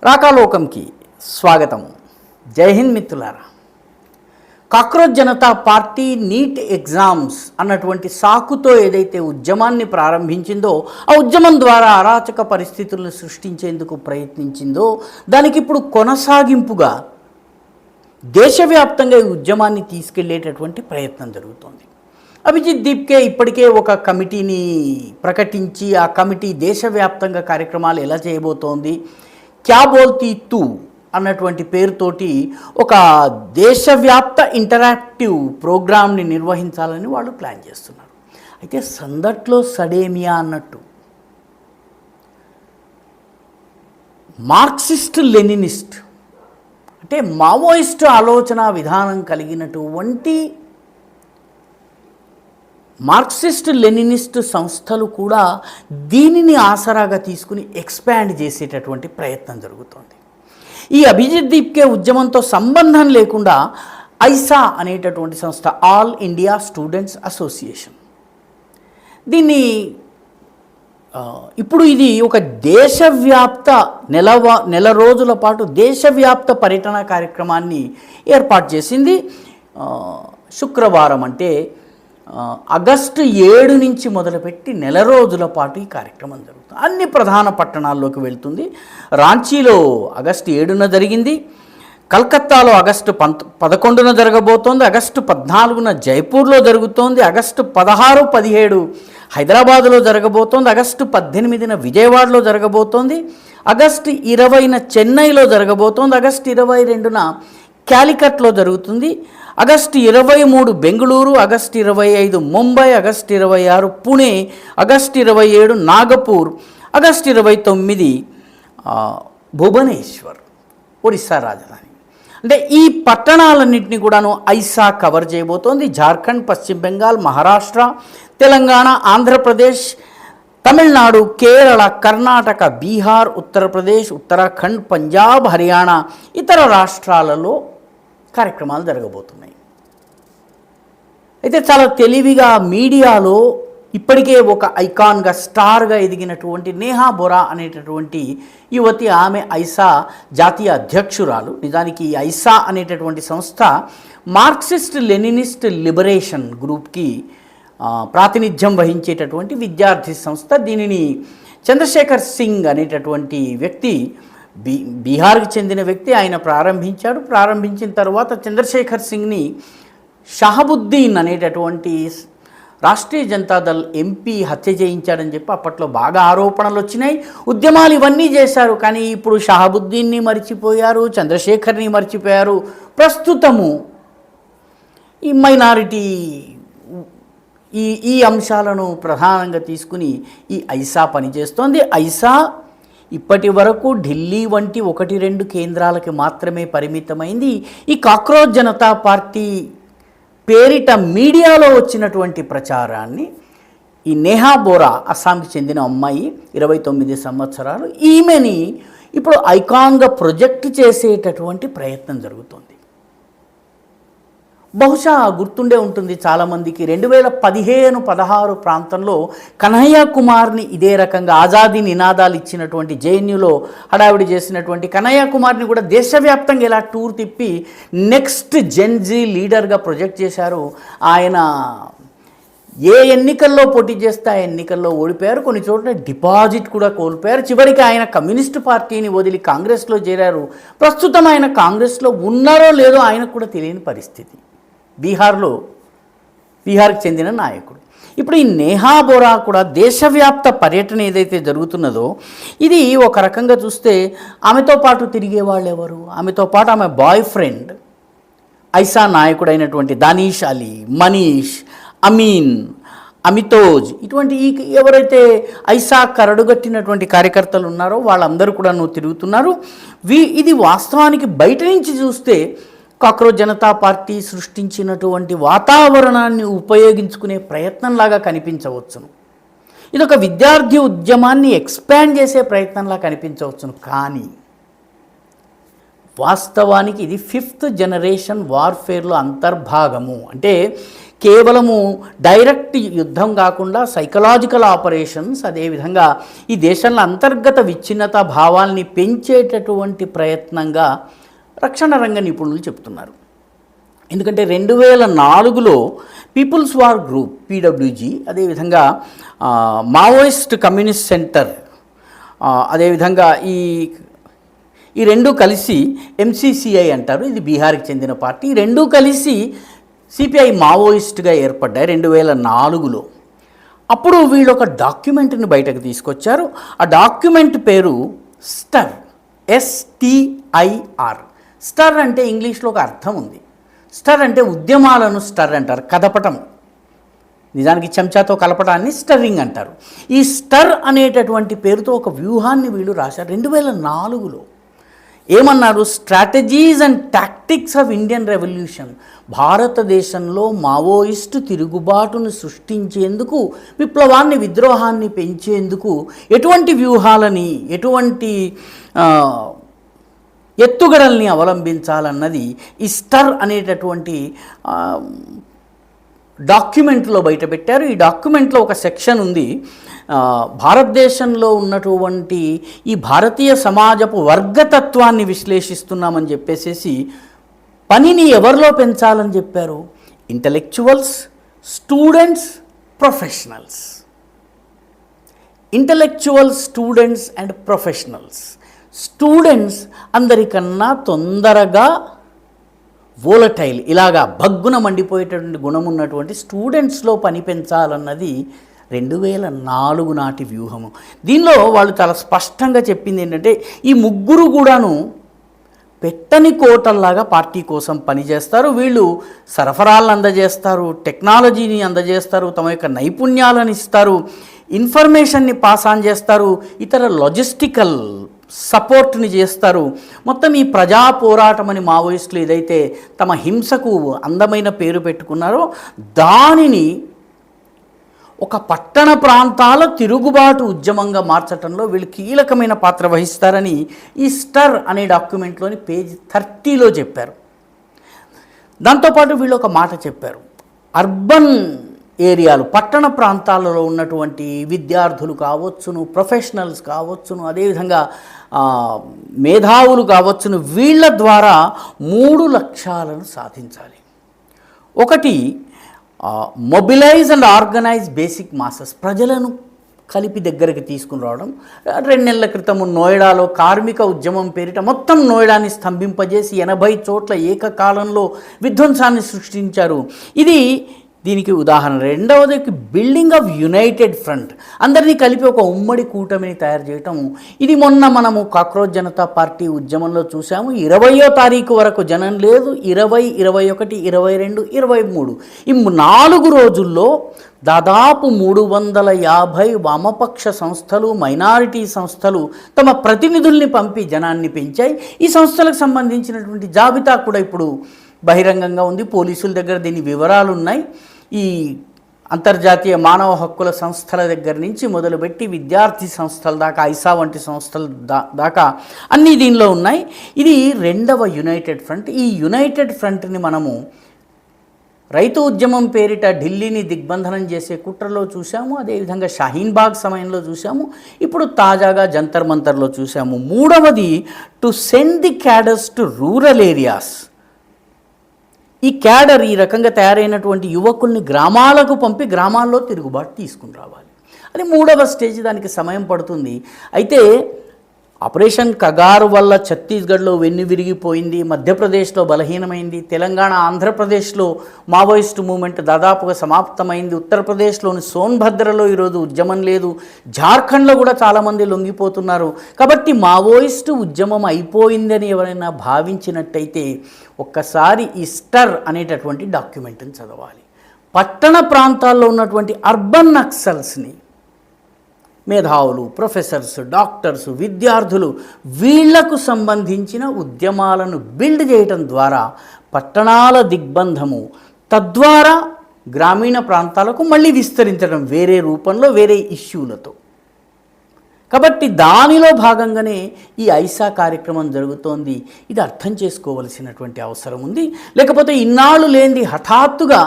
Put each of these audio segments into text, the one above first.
రాకాలోకంకి స్వాగతం. జై హింద్ మిత్రులారా. Cockroach Janata party NEET exams అన్నటువంటి సాకుతో ఏదైతే ఉద్యమాన్ని ప్రారంభించిందో, ఆ ఉద్యమం ద్వారా అరాచక పరిస్థితులను సృష్టించేందుకు ప్రయత్నించిందో, దానికి ఇప్పుడు కొనసాగింపుగా దేశవ్యాప్తంగా ఈ ఉద్యమాన్ని తీసుకెళ్లేటటువంటి ప్రయత్నం జరుగుతోంది. అభిజిత్ దీప్కే ఇప్పటికే ఒక కమిటీని ప్రకటించి ఆ కమిటీ దేశవ్యాప్తంగా కార్యక్రమాలు ఎలా చేయబోతోంది, క్యా బోల్తీ తూ అన్నటువంటి పేరుతోటి ఒక దేశవ్యాప్త ఇంటరాక్టివ్ ప్రోగ్రామ్ని నిర్వహించాలని వాళ్ళు ప్లాన్ చేస్తున్నారు. అయితే సందట్లో సడేమియా అన్నట్టు మార్క్సిస్ట్ లెనినిస్ట్ అంటే మావోయిస్ట్ ఆలోచన విధానం కలిగినటువంటి మార్క్సిస్ట్ లెనినిస్ట్ సంస్థలు కూడా దీనిని ఆసరాగా తీసుకుని ఎక్స్పాండ్ చేసేటటువంటి ప్రయత్నం జరుగుతోంది. ఈ అభిజిత్ దీప్కే ఉద్యమంతో సంబంధం లేకుండా ఐసా అనేటటువంటి సంస్థ, ఆల్ ఇండియా స్టూడెంట్స్ అసోసియేషన్, దీన్ని ఇప్పుడు ఇది ఒక దేశవ్యాప్త నెల రోజుల పాటు దేశవ్యాప్త పర్యటన కార్యక్రమాన్ని ఏర్పాటు చేసింది. శుక్రవారం అంటే ఆగస్టు 7 నుంచి మొదలుపెట్టి నెల రోజుల పాటు ఈ కార్యక్రమం జరుగుతుంది. అన్ని ప్రధాన పట్టణాల్లోకి వెళ్తుంది. రాంచీలో ఆగస్టు 7న జరిగింది, కలకత్తాలో ఆగస్టు 11న జరగబోతోంది, ఆగస్టు 14న జైపూర్లో జరుగుతోంది, ఆగస్టు 16, 17 హైదరాబాదులో జరగబోతోంది, ఆగస్టు 18న విజయవాడలో జరగబోతోంది, ఆగస్టు 20న చెన్నైలో జరగబోతోంది, ఆగస్టు 22న క్యాలికట్లో జరుగుతుంది, August 23 Bengaluru, August 25 Mumbai, August 26 Pune, August 27 Nagpur, August 29 Bhubaneswar, Orissa రాజధాని. అంటే ఈ పట్టణాలన్నింటినీ కూడాను ఐసా కవర్ చేయబోతోంది. జార్ఖండ్, పశ్చిమ బెంగాల్, మహారాష్ట్ర, తెలంగాణ, ఆంధ్రప్రదేశ్, తమిళనాడు, కేరళ, కర్ణాటక, బీహార్, ఉత్తరప్రదేశ్, ఉత్తరాఖండ్, పంజాబ్, హర్యానా, ఇతర రాష్ట్రాలలో కార్యక్రమాలు జరగబోతున్నాయి. అయితే చాలా తెలివిగా మీడియాలో ఇప్పటికే ఒక ఐకాన్గా, స్టార్గా ఎదిగినటువంటి నేహా బొరా అనేటటువంటి యువతి, ఆమె ఐసా జాతీయ అధ్యక్షురాలు. నిజానికి ఐసా అనేటటువంటి సంస్థ మార్క్సిస్ట్ లెనినిస్ట్ లిబరేషన్ గ్రూప్కి ప్రాతినిధ్యం వహించేటటువంటి విద్యార్థి సంస్థ. దీనిని చంద్రశేఖర్ సింగ్ అనేటటువంటి వ్యక్తి, బీహార్కి చెందిన వ్యక్తి, ఆయన ప్రారంభించాడు. ప్రారంభించిన తర్వాత చంద్రశేఖర్ సింగ్ని షహబుద్దీన్ అనేటటువంటి రాష్ట్రీయ జనతాదళ్ ఎంపీ హత్య చేయించాడని చెప్పి అప్పట్లో బాగా ఆరోపణలు వచ్చినాయి. ఉద్యమాలు ఇవన్నీ చేశారు, కానీ ఇప్పుడు షహబుద్దీన్ని మర్చిపోయారు, చంద్రశేఖర్ని మర్చిపోయారు. ప్రస్తుతము ఈ మైనారిటీ ఈ అంశాలను ప్రధానంగా తీసుకుని ఈ ఐసా పనిచేస్తోంది. ఐసా ఇప్పటి వరకు ఢిల్లీ వంటి 1-2 కేంద్రాలకి మాత్రమే పరిమితమైంది. ఈ కాక్రోచ్ జనతా పార్టీ పేరిట మీడియాలో వచ్చినటువంటి ప్రచారాన్ని ఈ నేహా బోరా, అస్సాంకి చెందిన అమ్మాయి, 29 సంవత్సరాలు, ఈమెని ఇప్పుడు ఐకాన్గా ప్రొజెక్ట్ చేసేటటువంటి ప్రయత్నం జరుగుతుంది. బహుశా గుర్తుండే ఉంటుంది చాలామందికి, 2015-16 ప్రాంతంలో కన్హయ్య కుమార్ని ఇదే రకంగా ఆజాదీ నినాదాలు ఇచ్చినటువంటి జేఎన్యూలో హడావిడి చేసినటువంటి కన్హయ్య కుమార్ని కూడా దేశవ్యాప్తంగా ఇలా టూర్ తిప్పి నెక్స్ట్ జెన్జీ లీడర్గా ప్రొజెక్ట్ చేశారు. ఆయన ఏ ఎన్నికల్లో పోటీ చేస్తే ఆ ఎన్నికల్లో ఓడిపోయారు, కొన్ని చోట్ల డిపాజిట్ కూడా కోల్పోయారు. చివరికి ఆయన కమ్యూనిస్ట్ పార్టీని వదిలి కాంగ్రెస్లో చేరారు. ప్రస్తుతం ఆయన కాంగ్రెస్లో ఉన్నారో లేదో ఆయనకు కూడా తెలియని పరిస్థితి. బీహార్కి చెందిన నాయకుడు. ఇప్పుడు ఈ నేహా బోరా కూడా దేశవ్యాప్త పర్యటన ఏదైతే జరుగుతున్నదో, ఇది ఒక రకంగా చూస్తే ఆమెతో పాటు తిరిగే వాళ్ళు ఎవరు, ఆమెతో పాటు ఆమె బాయ్ ఫ్రెండ్ ఐసా నాయకుడైనటువంటి దానీష్ అలీ, మనీష్, అమీన్, అమితోజ్, ఇటువంటి ఎవరైతే ఐసా కరడుగట్టినటువంటి కార్యకర్తలు ఉన్నారో వాళ్ళందరూ కూడా తిరుగుతున్నారు. ఇది వాస్తవానికి బయట నుంచి చూస్తే కాక్రోచ్ జనతా పార్టీ సృష్టించినటువంటి వాతావరణాన్ని ఉపయోగించుకునే ప్రయత్నంలాగా కనిపించవచ్చును. ఇదొక విద్యార్థి ఉద్యమాన్ని ఎక్స్పాండ్ చేసే ప్రయత్నంలా కనిపించవచ్చును. కానీ వాస్తవానికి ఇది 5th జనరేషన్ వార్ఫేర్లో అంతర్భాగము. అంటే కేవలము డైరెక్ట్ యుద్ధం కాకుండా సైకలాజికల్ ఆపరేషన్స్, అదేవిధంగా ఈ దేశంలో అంతర్గత విచ్ఛిన్నత భావాల్ని పెంచేటటువంటి ప్రయత్నంగా రక్షణ రంగ నిపుణులు చెప్తున్నారు. ఎందుకంటే 2004లో పీపుల్స్ వార్ గ్రూప్ పీడబ్ల్యూజీ, అదేవిధంగా మావోయిస్ట్ కమ్యూనిస్ట్ సెంటర్, అదేవిధంగా ఈ రెండు కలిసి ఎంసీసీఐ అంటారు, ఇది బీహార్కి చెందిన పార్టీ. ఈ రెండూ కలిసి సిపిఐ మావోయిస్ట్గా ఏర్పడ్డాయి 2004లో. అప్పుడు వీళ్ళు ఒక డాక్యుమెంట్ని బయటకు తీసుకొచ్చారు. ఆ డాక్యుమెంట్ పేరు స్టర్, STIR. స్టర్ అంటే ఇంగ్లీష్లో ఒక అర్థం ఉంది. స్టర్ అంటే ఉద్యమాలను స్టర్ అంటారు, కదపటం. నిజానికి చెంచాతో కలపడాన్ని స్టర్రింగ్ అంటారు. ఈ స్టర్ అనేటటువంటి పేరుతో ఒక వ్యూహాన్ని వీళ్ళు రాశారు 2004లో. ఏమన్నారు? Strategies and tactics of Indian revolution. భారతదేశంలో మావోయిస్టు తిరుగుబాటును సృష్టించేందుకు, విప్లవాన్ని, విద్రోహాన్ని పెంచేందుకు ఎటువంటి వ్యూహాలని, ఎటువంటి ఎత్తుగడల్ని అవలంబించాలన్నది ఈ స్టర్ అనేటటువంటి డాక్యుమెంట్లో బయటపెట్టారు. ఈ డాక్యుమెంట్లో ఒక సెక్షన్ ఉంది, భారతదేశంలో ఉన్నటువంటి ఈ భారతీయ సమాజపు వర్గతత్వాన్ని విశ్లేషిస్తున్నామని చెప్పేసి పనిని ఎవరిలో పెంచాలని చెప్పారు? Intellectuals, students, professionals. Intellectuals, students and professionals. Students అందరికన్నా తొందరగా వోలటైల్, ఇలాగా భగ్గున మండిపోయేటటువంటి గుణం ఉన్నటువంటి స్టూడెంట్స్లో పని పెంచాలన్నది 2004 నాటి వ్యూహము. దీనిలో వాళ్ళు చాలా స్పష్టంగా చెప్పింది ఏంటంటే, ఈ ముగ్గురు కూడాను పెట్టని కోటల్లాగా పార్టీ కోసం పనిచేస్తారు. వీళ్ళు సరఫరాలను అందజేస్తారు, టెక్నాలజీని అందజేస్తారు, తమ యొక్క నైపుణ్యాలను ఇస్తారు, ఇన్ఫర్మేషన్ని పాస్ ఆన్ చేస్తారు, ఇతర లాజిస్టికల్ సపోర్ట్ని చేస్తారు. మొత్తం ఈ ప్రజా పోరాటం అని మావోయిస్టులు ఏదైతే తమ హింసకు అందమైన పేరు పెట్టుకున్నారో దానిని ఒక పట్టణ ప్రాంతాల తిరుగుబాటు ఉద్యమంగా మార్చడంలో వీళ్ళు కీలకమైన పాత్ర వహిస్తారని ఈ స్టర్ అనే డాక్యుమెంట్లోని పేజీ 30లో చెప్పారు. దాంతోపాటు వీళ్ళు ఒక మాట చెప్పారు, అర్బన్ ఏరియాలు, పట్టణ ప్రాంతాలలో ఉన్నటువంటి విద్యార్థులు కావచ్చును, ప్రొఫెషనల్స్ కావచ్చును, అదేవిధంగా మేధావులు కావచ్చును, వీళ్ళ ద్వారా 3 లక్ష్యాలను సాధించాలి. ఒకటి, mobilise and organise basic masses, ప్రజలను కలిపి దగ్గరికి తీసుకుని రావడం. 2 నెలల క్రితము నోయిడాలో కార్మిక ఉద్యమం పేరిట మొత్తం నోయిడాని స్తంభింపజేసి 80 చోట్ల ఏకకాలంలో విధ్వంసాన్ని సృష్టించారు. ఇది దీనికి ఉదాహరణ. రెండవది, బిల్డింగ్ ఆఫ్ యునైటెడ్ ఫ్రంట్, అందరినీ కలిపి ఒక ఉమ్మడి కూటమిని తయారు చేయటం. ఇది మొన్న మనము కాక్రోచ్ జనతా పార్టీ ఉద్యమంలో చూసాము. 20వ తారీఖు వరకు జనం లేదు. 20, 21, 22, 23 ఈ 4 రోజుల్లో దాదాపు 350 వామపక్ష సంస్థలు, మైనారిటీ సంస్థలు తమ ప్రతినిధుల్ని పంపి జనాన్ని పెంచాయి. ఈ సంస్థలకు సంబంధించినటువంటి జాబితా కూడా ఇప్పుడు బహిరంగంగా ఉంది. పోలీసుల దగ్గర దీని వివరాలు ఉన్నాయి. ఈ అంతర్జాతీయ మానవ హక్కుల సంస్థల దగ్గర నుంచి మొదలుపెట్టి విద్యార్థి సంస్థల దాకా, ఐసా వంటి సంస్థల దాకా అన్నీ దీనిలో ఉన్నాయి. ఇది 2వ యునైటెడ్ ఫ్రంట్. ఈ యునైటెడ్ ఫ్రంట్ని మనము రైతు ఉద్యమం పేరిట ఢిల్లీని దిగ్బంధనం చేసే కుట్రలో చూసాము, అదేవిధంగా షాహీన్బాగ్ సమయంలో చూసాము, ఇప్పుడు తాజాగా జంతర్ మంతర్లో చూసాము. 3వది, to send the cadres to rural areas. ఈ క్యాడర్, ఈ రకంగా తయారైనటువంటి యువకుల్ని గ్రామాలకు పంపి గ్రామాల్లో తిరుగుబాటు తీసుకుని రావాలి. అది 3వ స్టేజ్, దానికి సమయం పడుతుంది. అయితే ఆపరేషన్ కగారు వల్ల ఛత్తీస్గఢ్లో వెన్ను విరిగిపోయింది, మధ్యప్రదేశ్లో బలహీనమైంది, తెలంగాణ, ఆంధ్రప్రదేశ్లో మావోయిస్టు మూమెంట్ దాదాపుగా సమాప్తమైంది, ఉత్తరప్రదేశ్లోని సోన్భద్రలో ఈరోజు ఉద్యమం లేదు, జార్ఖండ్లో కూడా చాలామంది లొంగిపోతున్నారు. కాబట్టి మావోయిస్టు ఉద్యమం అయిపోయిందని ఎవరైనా భావించినట్టయితే ఒక్కసారి ఈ స్టర్ అనేటటువంటి డాక్యుమెంట్ని చదవాలి. పట్టణ ప్రాంతాల్లో ఉన్నటువంటి అర్బన్ నక్సల్స్ని, మేధావులు, ప్రొఫెసర్స్, డాక్టర్స్, విద్యార్థులు, వీళ్లకు సంబంధించిన ఉద్యమాలను బిల్డ్ చేయటం ద్వారా పట్టణాల దిగ్బంధము, తద్వారా గ్రామీణ ప్రాంతాలకు మళ్ళీ విస్తరించడం వేరే రూపంలో, వేరే ఇష్యూలతో. కాబట్టి దానిలో భాగంగానే ఈ ఐసా కార్యక్రమం జరుగుతోంది. ఇది అర్థం చేసుకోవలసినటువంటి అవసరం ఉంది. లేకపోతే ఇన్నాళ్ళు లేనిది హఠాత్తుగా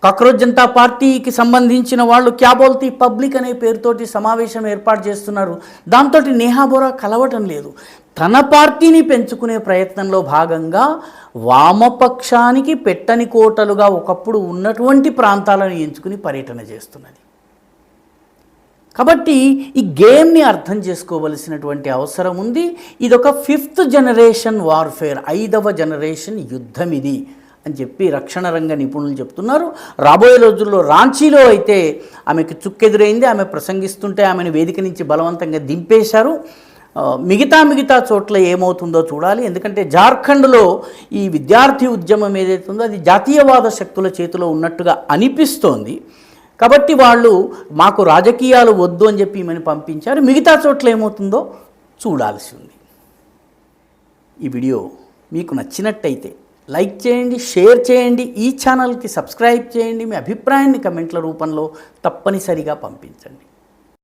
కాక్రోచ్ జనతా పార్టీకి సంబంధించిన వాళ్ళు క్యా బోల్తీ పబ్లిక్ అనే పేరుతోటి సమావేశం ఏర్పాటు చేస్తున్నారు. దాంతో నేహా బోరా కలవటం లేదు. తన పార్టీని పెంచుకునే ప్రయత్నంలో భాగంగా వామపక్షానికి పెట్టని కోటలుగా ఒకప్పుడు ఉన్నటువంటి ప్రాంతాలను ఎంచుకుని పర్యటన చేస్తున్నది. కాబట్టి ఈ గేమ్ని అర్థం చేసుకోవలసినటువంటి అవసరం ఉంది. ఇదొక 5th జనరేషన్ వార్ఫేర్, 5వ జనరేషన్ యుద్ధం ఇది అని చెప్పి రక్షణ రంగ నిపుణులు చెప్తున్నారు. రాబోయే రోజుల్లో రాంచీలో అయితే ఆమెకు చుక్కెదురైంది. ఆమె ప్రసంగిస్తుంటే ఆమెను వేదిక నుంచి బలవంతంగా దింపేశారు. మిగతా చోట్ల ఏమవుతుందో చూడాలి. ఎందుకంటే జార్ఖండ్లో ఈ విద్యార్థి ఉద్యమం ఏదైతే ఉందో అది జాతీయవాద శక్తుల చేతిలో ఉన్నట్టుగా అనిపిస్తోంది. కాబట్టి వాళ్ళు మాకు రాజకీయాలు వద్దు అని చెప్పి ఈమెను పంపించారు. మిగతా చోట్ల ఏమవుతుందో చూడాల్సి ఉంది. ఈ వీడియో మీకు నచ్చినట్టయితే లైక్ చేయండి, షేర్ చేయండి, ఈ ఛానల్కి సబ్స్క్రైబ్ చేయండి. మీ అభిప్రాయాన్ని కమెంట్ల రూపంలో తప్పనిసరిగా పంపించండి.